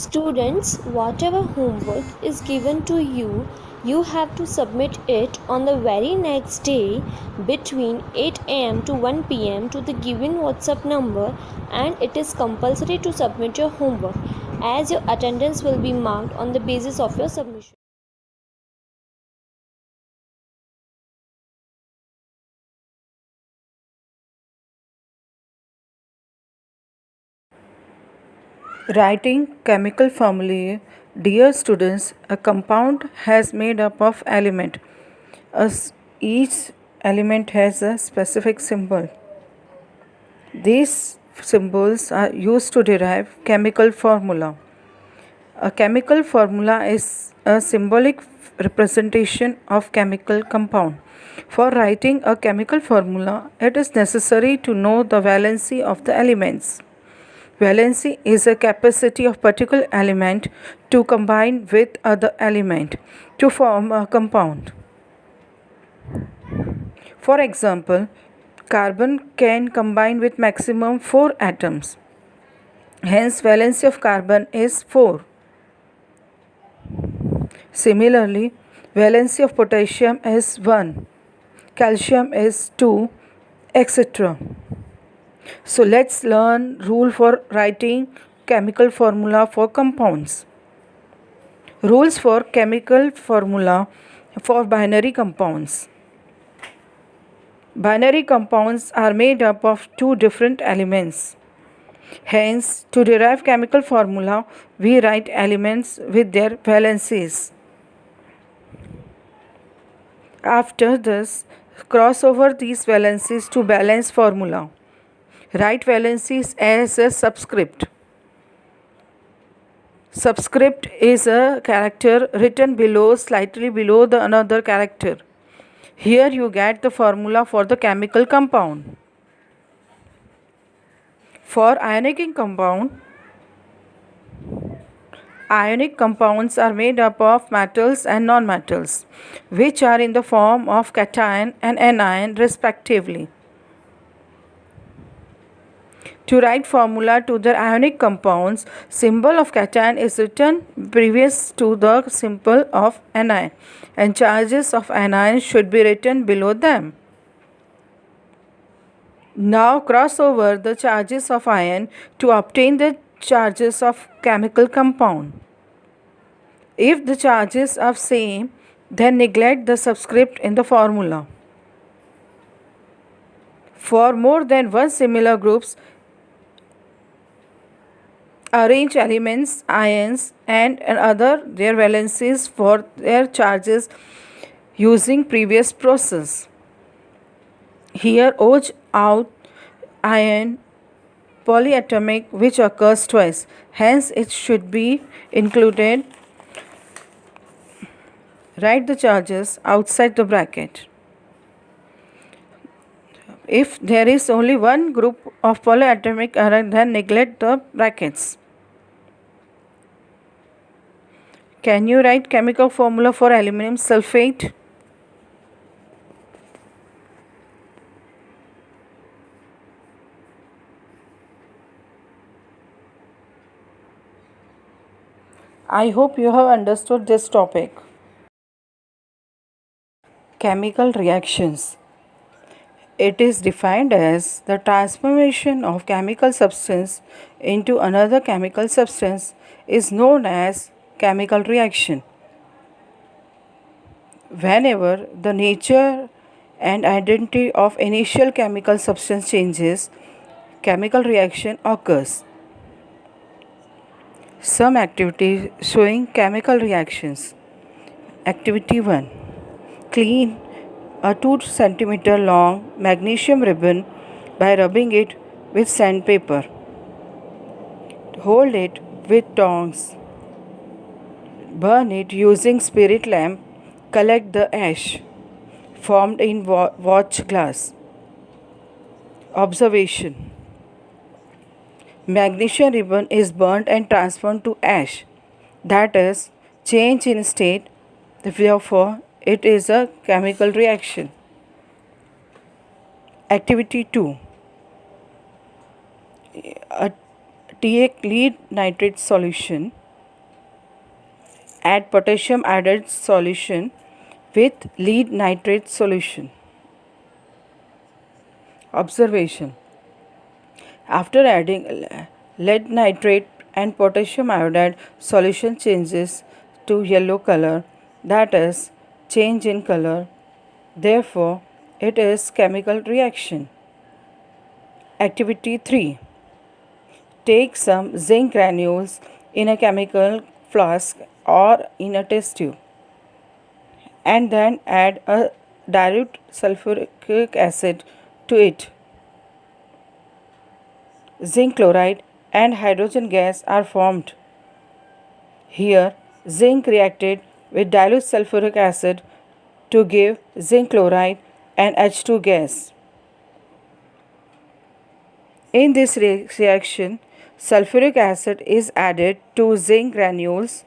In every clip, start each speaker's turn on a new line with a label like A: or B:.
A: Students, whatever homework is given to you, you have to submit it on the very next day between 8 am to 1 pm to the given WhatsApp number, and it is compulsory to submit your homework as your attendance will be marked on the basis of your submission.
B: Writing chemical formulae. Dear students, a compound has made up of element. Each element has a specific symbol. These symbols are used to derive chemical formula. A chemical formula is a symbolic representation of chemical compound. For writing a chemical formula, it is necessary to know the valency of the elements. Valency is a capacity of particular element to combine with other element to form a compound. For example, carbon can combine with maximum 4 atoms. Hence, valency of carbon is 4. Similarly, valency of potassium is 1, calcium is 2, etc. So let's learn rule for writing chemical formula for compounds. Rules for chemical formula for binary compounds. Binary compounds are made up of two different elements. Hence, to derive chemical formula, we write elements with their valencies. After this, cross over these valencies to balance formula. Write valencies as a subscript. Subscript is a character written below, slightly below the another character. Here you get the formula for the chemical compound. For ionic compound, ionic compounds are made up of metals and non-metals, which are in the form of cation and anion respectively. To write formula to the ionic compounds, symbol of cation is written previous to the symbol of anion, and charges of anion should be written below them. Now cross over the charges of ion to obtain the charges of chemical compound. If the charges are same, then neglect the subscript in the formula. For more than one similar groups, arrange elements, ions and other their valencies for their charges using previous process. Here OH out ion polyatomic which occurs twice, hence it should be included. Write the charges outside the bracket. If there is only one group of polyatomic ion, then neglect the brackets. Can you write chemical formula for aluminum sulfate? I hope you have understood this topic. Chemical reactions. It is defined as the transformation of chemical substance into another chemical substance is known as chemical reaction. Whenever the nature and identity of initial chemical substance changes, chemical reaction occurs. Some activities showing chemical reactions. Activity 1. Clean a 2 cm long magnesium ribbon by rubbing it with sandpaper. Hold it with tongs. Burn it using spirit lamp. Collect the ash formed in watch glass. Observation. Magnesium ribbon is burnt and transformed to ash, that is, change in state. Therefore, it is a chemical reaction. Activity 2. Take lead nitrate solution Add potassium iodide solution with lead nitrate solution. Observation: after adding lead nitrate and potassium iodide, solution changes to yellow color, that is, change in color. Therefore, it is chemical reaction. Activity 3. Take some zinc granules in a chemical flask or in a test tube and then add a dilute sulfuric acid to it. Zinc chloride and hydrogen gas are formed. Here, zinc reacted with dilute sulfuric acid to give zinc chloride and H2 gas. In this reaction, sulfuric acid is added to zinc granules,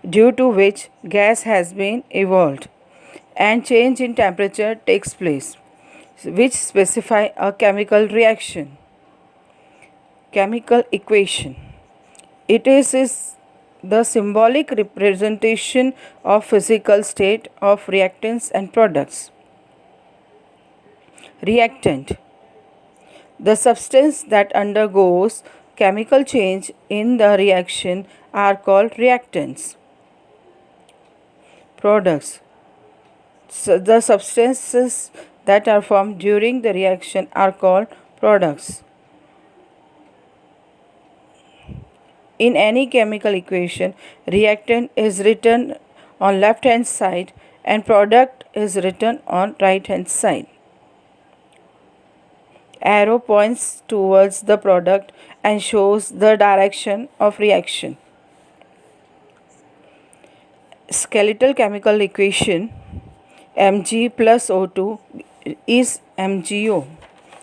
B: due to which gas has been evolved and change in temperature takes place, which specify a chemical reaction. Chemical equation. It is the symbolic representation of physical state of reactants and products. Reactant. The substance that undergoes chemical change in the reaction are called reactants. Products. So the substances that are formed during the reaction are called products. In any chemical equation, reactant is written on left hand side and product is written on right hand side. Arrow points towards the product and shows the direction of reaction. Skeletal chemical equation Mg plus O2 is MgO.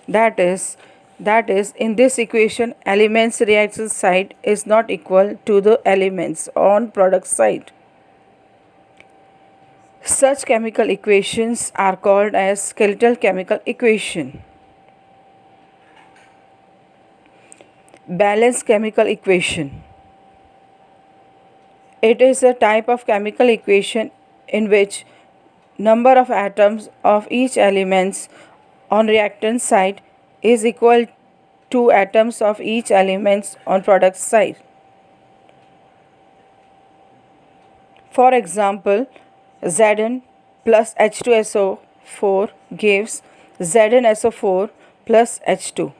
B: That is, in this equation, elements reaction side is not equal to the elements on product side. Such chemical equations are called as skeletal chemical equation. Balanced chemical equation. It is a type of chemical equation in which number of atoms of each elements on reactant side is equal to atoms of each elements on product side. For example, Zn plus H2SO4 gives ZnSO4 plus H2.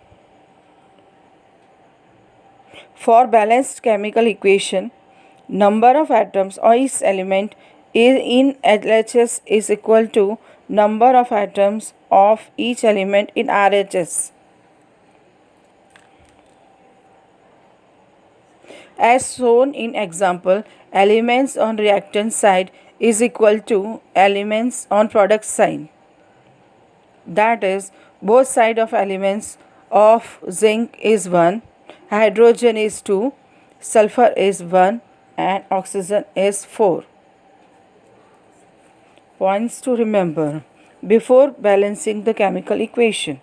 B: For balanced chemical equation, number of atoms of each element in LHS is equal to number of atoms of each element in RHS. As shown in example, elements on reactant side is equal to elements on product side. That is, both side of elements of zinc is 1, hydrogen is 2, sulfur is 1 and oxygen is 4. Points to remember before balancing the chemical equation.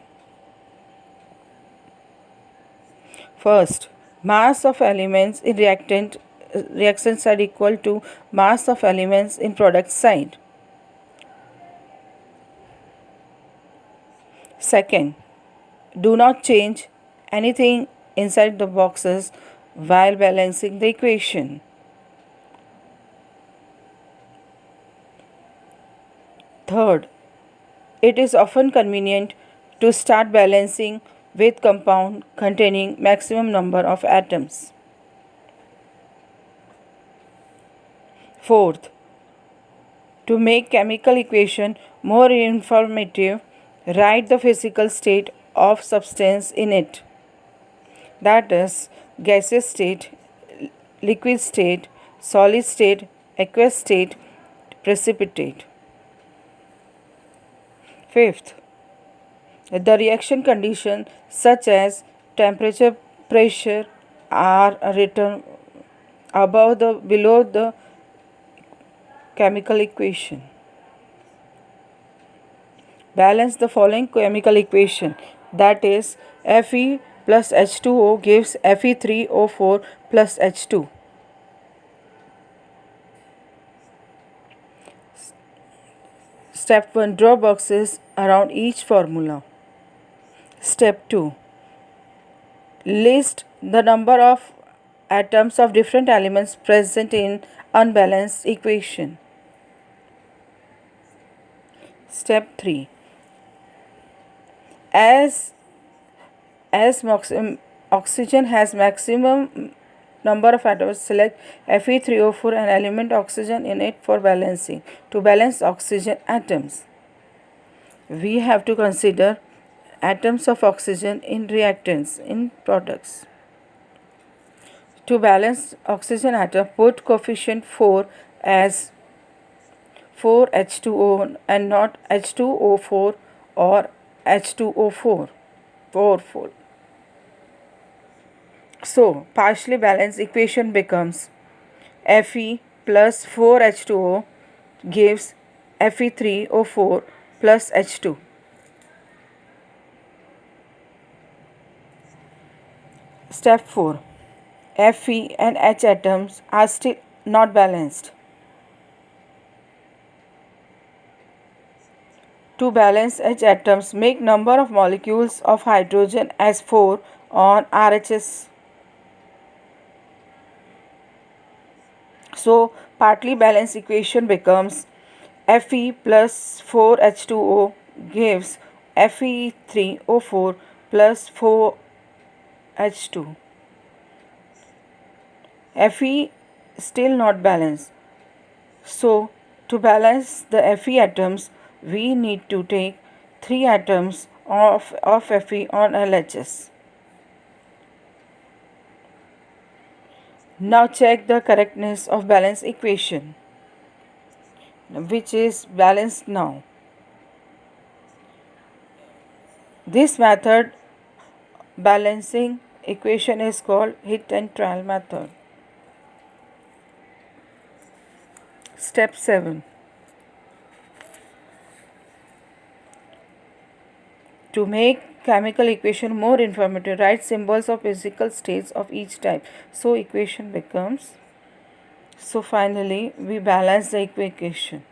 B: First, mass of elements in reaction side equal to mass of elements in product side. Second, do not change anything inside the boxes while balancing the equation. Third, it is often convenient to start balancing with compound containing maximum number of atoms. Fourth, to make chemical equation more informative, write the physical state of substance in it. That is, gaseous state, liquid state, solid state, aqueous state, precipitate. Fifth, the reaction conditions such as temperature, pressure are written below the chemical equation. Balance the following chemical equation, that is, Fe plus H2O gives Fe3O4 plus H2. Step 1. Draw boxes around each formula. Step 2. List the number of atoms of different elements present in unbalanced equation. Step 3. As oxygen has maximum number of atoms, select Fe3O4 and element oxygen in it for balancing. To balance oxygen atoms, we have to consider atoms of oxygen in reactants, in products. To balance oxygen atom, put coefficient 4 as 4H2O and not H2O4 or H2O4. 4. So, partially balanced equation becomes Fe plus 4H2O gives Fe3O4 plus H2. Step 4. Fe and H atoms are still not balanced. To balance H atoms, make number of molecules of hydrogen as 4 on RHS. So, partly balanced equation becomes Fe plus 4H2O gives Fe3O4 plus 4H2. Fe still not balanced. So, to balance the Fe atoms, we need to take 3 atoms of Fe on LHS. Now check the correctness of balance equation, which is balanced now. This method balancing equation is called hit and trial method. Step 7. To make chemical equation more informative, write symbols of physical states of each type. So equation becomes, so finally we balance the equation.